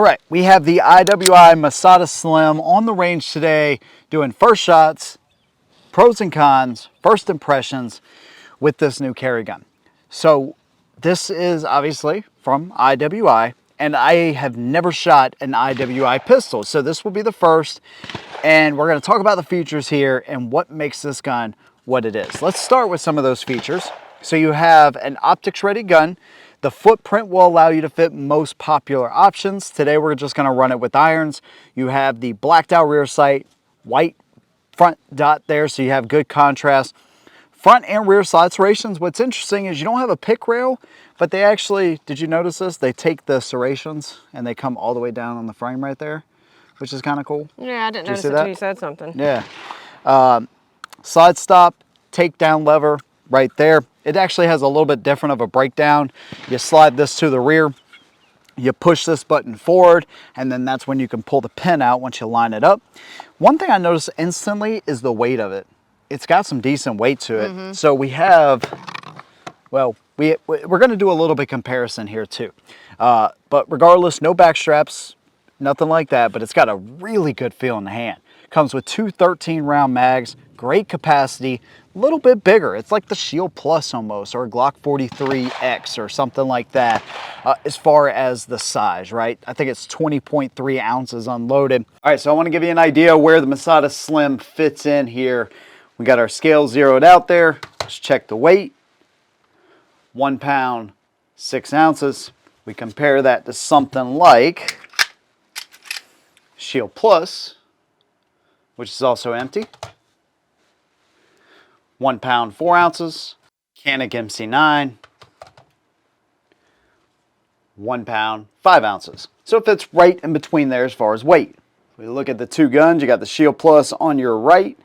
All right, we have the IWI Masada Slim on the range today doing first shots, pros and cons, first impressions with this new carry gun. So this is obviously from IWI, and I have never shot an IWI pistol. So this will be the first, and we're gonna talk about the features here and what makes this gun what it is. Let's start with some of those features. So you have an optics ready gun. The footprint will allow you to fit most popular options. Today we're just gonna run it with irons. You have the blacked out rear sight, white front dot there, so you have good contrast. Front and rear side serrations. What's interesting is you don't have a pick rail, but they actually, did you notice this? They take the serrations and they come all the way down on the frame right there, which is kind of cool. Yeah, I didn't notice it until you said something. Yeah. Side stop, takedown lever right there. It actually has a little bit different of a breakdown. You slide this to the rear, you push this button forward, and then that's when you can pull the pin out once you line it up. One thing I noticed instantly is the weight of it. It's got some decent weight to it. So we have, well, we're gonna do a little bit comparison here too. But regardless, no back straps, nothing like that, but it's got a really good feel in the hand. Comes with two 13-round mags, great capacity, a little bit bigger. It's like the Shield Plus almost, or a Glock 43X or something like that, as far as the size, right? I think it's 20.3 ounces unloaded. All right, so I wanna give you an idea where the Masada Slim fits in here. We got our scale zeroed out there. Let's check the weight. 1 pound, 6 ounces. We compare that to something like Shield Plus, which is also empty. 1 pound, 4 ounces. Canik MC9. 1 pound, 5 ounces. So it fits right in between there as far as weight. If we look at the two guns, you got the Shield Plus on your right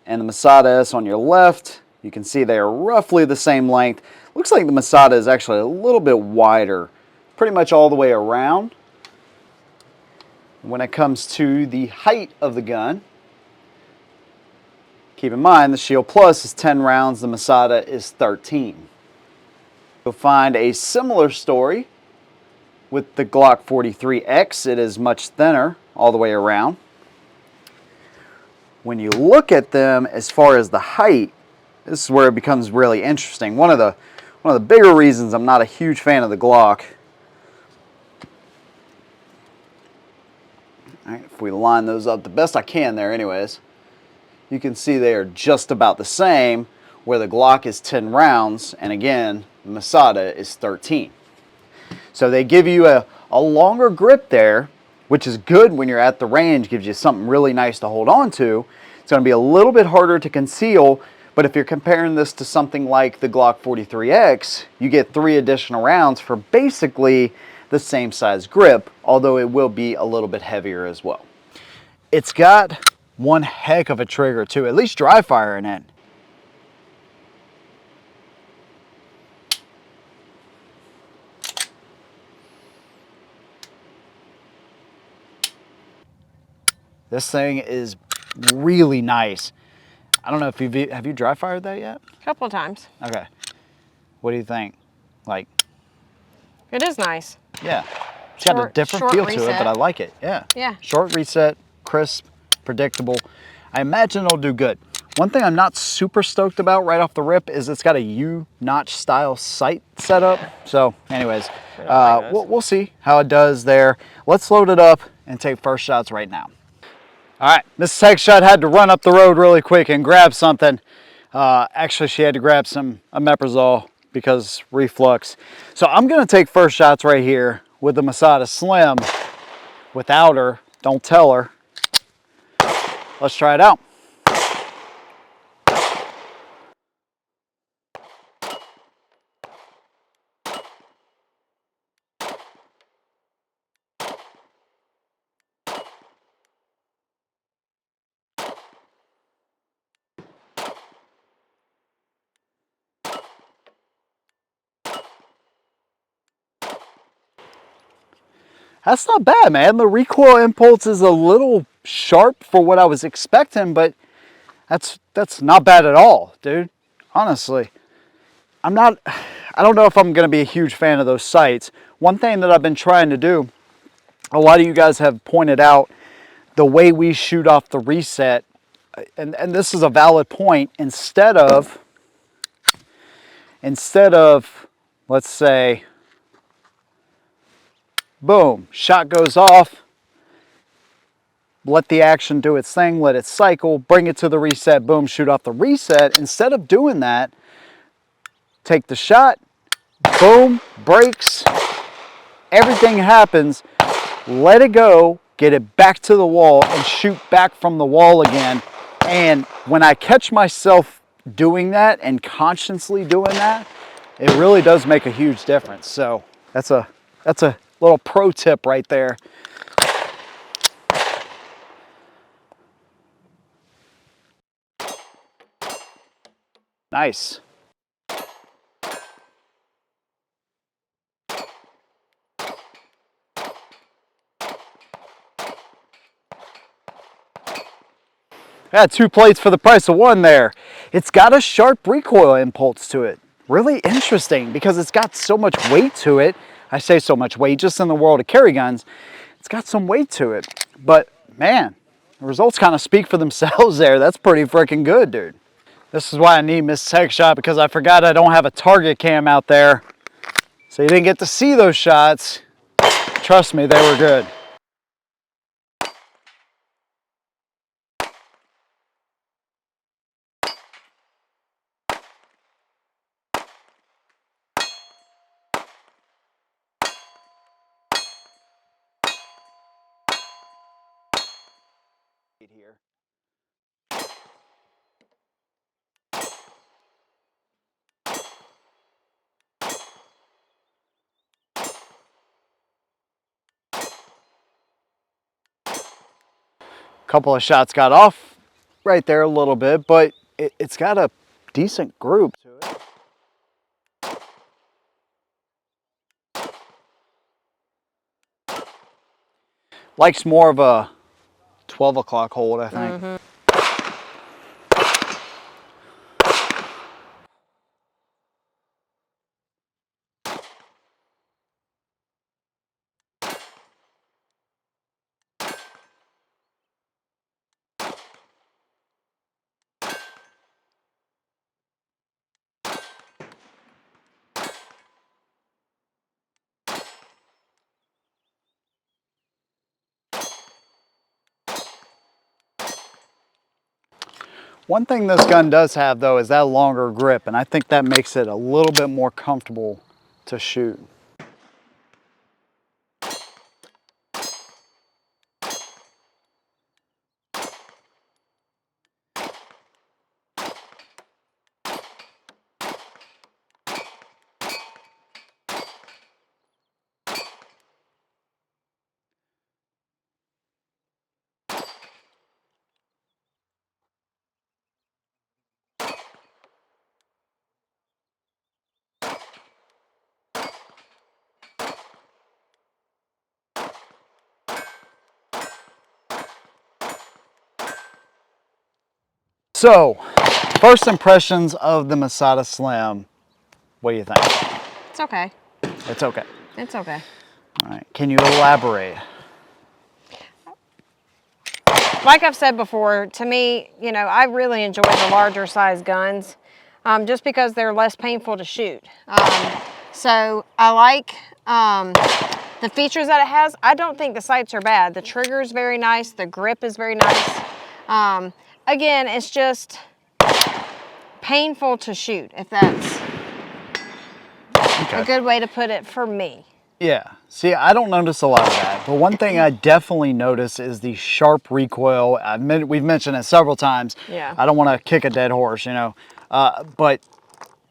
and the Masada S on your left. You can see they are roughly the same length. Looks like the Masada is actually a little bit wider, pretty much all the way around. When it comes to the height of the gun, keep in mind the Shield Plus is 10 rounds, the Masada is 13. You'll find a similar story with the Glock 43X. It is much thinner all the way around. When you look at them as far as the height, this is where it becomes really interesting. One of the bigger reasons I'm not a huge fan of the Glock. All right, if we line those up the best I can there anyways, you can see they are just about the same, where the Glock is 10 rounds, and again, the Masada is 13. So they give you a longer grip there, which is good when you're at the range, gives you something really nice to hold on to. It's going to be a little bit harder to conceal, but if you're comparing this to something like the Glock 43X, you get 3 additional rounds for basically the same size grip, although it will be a little bit heavier as well. It's got one heck of a trigger too, at least dry fire in it. This thing is really nice. I don't know if have you dry fired that yet? A couple of times. Okay. What do you think? Like, it is nice. Yeah. It's got a different feel to it, but I like it. Yeah. Yeah. Short reset, crisp, predictable. I imagine it'll do good. One thing I'm not super stoked about right off the rip is it's got a U-notch style sight setup. So anyways, we'll see how it does there. Let's load it up and take first shots right now. All right, Mrs. Headshot had to run up the road really quick and grab something. Actually, she had to grab some omeprazole because reflux. So I'm gonna take first shots right here with the Masada Slim without her. Don't tell her. Let's try it out. That's not bad, man. The recoil impulse is a little sharp for what I was expecting, but that's not bad at all, dude. Honestly, I don't know if I'm gonna be a huge fan of those sights. One thing that I've been trying to do a lot of you guys have pointed out the way we shoot off the reset, and this is a valid point. Instead of, let's say, boom, shot goes off, let the action do its thing, let it cycle, bring it to the reset, boom, shoot off the reset. Instead of doing that, take the shot, boom, brakes, everything happens, let it go, get it back to the wall, and shoot back from the wall again. And when I catch myself doing that and consciously doing that, it really does make a huge difference. So that's a little pro tip right there. Nice. Got 2 plates for the price of 1 there. It's got a sharp recoil impulse to it. Really interesting because it's got so much weight to it. I say so much weight, just in the world of carry guns, it's got some weight to it. But man, the results kind of speak for themselves there. That's pretty freaking good, dude. This is why I need Miss Tech Shot, because I forgot I don't have a target cam out there. So you didn't get to see those shots. Trust me, they were good. Here. Couple of shots got off right there a little bit, but it's got a decent group to it. Likes more of a 12 o'clock hold, I think. Mm-hmm. One thing this gun does have, though, is that longer grip, and I think that makes it a little bit more comfortable to shoot. So, first impressions of the Masada Slim. What do you think? It's okay. It's okay. It's okay. All right. Can you elaborate? Like I've said before, to me, you know, I really enjoy the larger size guns just because they're less painful to shoot. So I like the features that it has. I don't think the sights are bad. The trigger is very nice. The grip is very nice. Again, it's just painful to shoot, if that's a good way to put it for me. Yeah, see, I don't notice a lot of that, but one thing I definitely notice is the sharp recoil. We've mentioned it several times. Yeah. I don't want to kick a dead horse, you know, but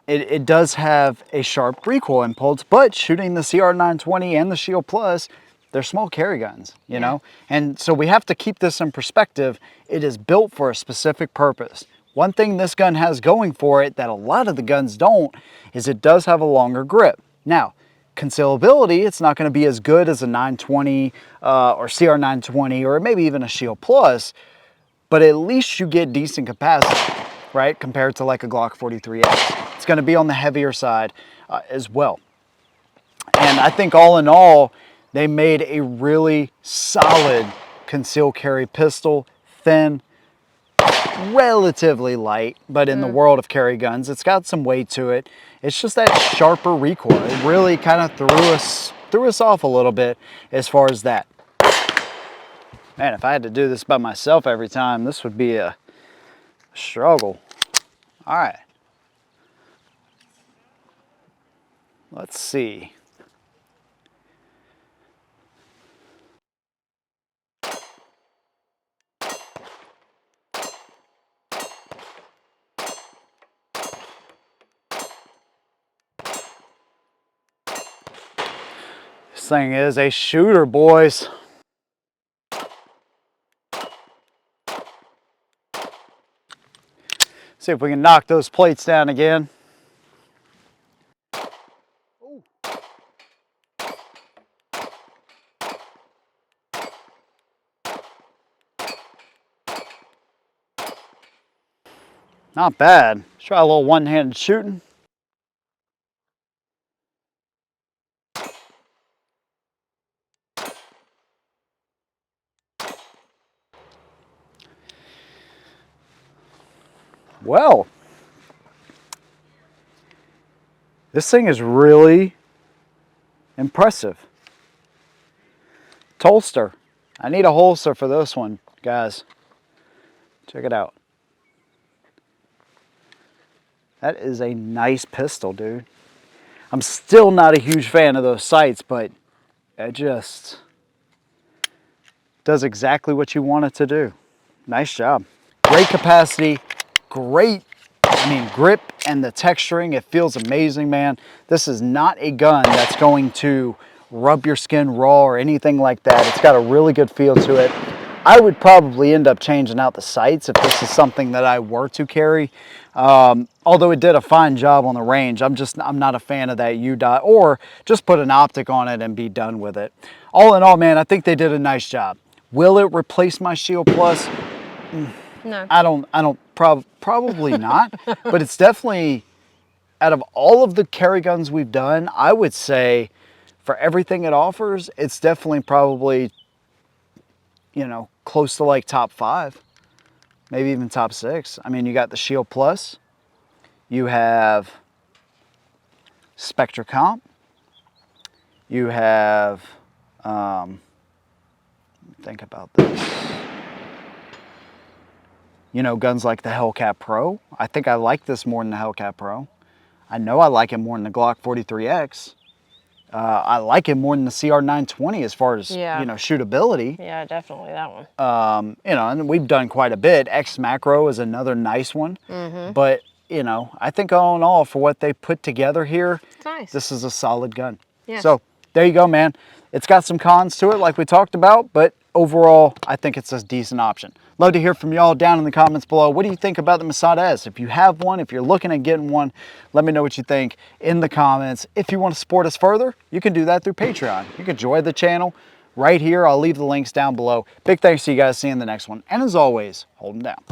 it does have a sharp recoil impulse, but shooting the CR920 and the Shield Plus, they're small carry guns, you know? And so we have to keep this in perspective. It is built for a specific purpose. One thing this gun has going for it that a lot of the guns don't is it does have a longer grip. Now, concealability, it's not going to be as good as a 920 or CR920 or maybe even a Shield Plus, but at least you get decent capacity, right? Compared to like a Glock 43X. It's going to be on the heavier side as well. And I think all in all, They made a really solid concealed carry pistol, thin, relatively light, but in the world of carry guns, it's got some weight to it. It's just that sharper recoil. It really kind of threw us off a little bit as far as that. Man, if I had to do this by myself every time, this would be a struggle. All right. Let's see. This thing is a shooter, boys. See if we can knock those plates down again. Ooh. Not bad. Let's try a little one-handed shooting. Well, this thing is really impressive. Holster. I need a holster for this one, guys. Check it out. That is a nice pistol, dude. I'm still not a huge fan of those sights, but it just does exactly what you want it to do. Nice job. Great capacity, great, grip and the texturing. It feels amazing, man. This is not a gun that's going to rub your skin raw or anything like that. It's got a really good feel to it. I would probably end up changing out the sights if this is something that I were to carry. Although it did a fine job on the range, I'm not a fan of that U-dot, or just put an optic on it and be done with it. All in all, man, I think they did a nice job. Will it replace my Shield Plus? No. Probably not, but it's definitely, out of all of the carry guns we've done, I would say for everything it offers, it's definitely probably, you know, close to like top 5, maybe even top 6. I mean, you got the Shield Plus, you have Spectra Comp, you have, think about this. You know, guns like the Hellcat Pro. I think I like this more than the Hellcat Pro. I know I like it more than the Glock 43X. I like it more than the CR920 as far as, you know, shootability. Yeah, definitely that one. You know, and we've done quite a bit. X Macro is another nice one. But, you know, I think all in all, for what they put together here, Nice. This is a solid gun. Yeah. So there you go, man. It's got some cons to it like we talked about, but overall, I think it's a decent option. Love to hear from y'all down in the comments below. What do you think about the Masada S? If you have one, if you're looking at getting one, let me know what you think in the comments. If you want to support us further, you can do that through Patreon. You can join the channel right here. I'll leave the links down below. Big thanks to you guys. See you in the next one. And as always, hold them down.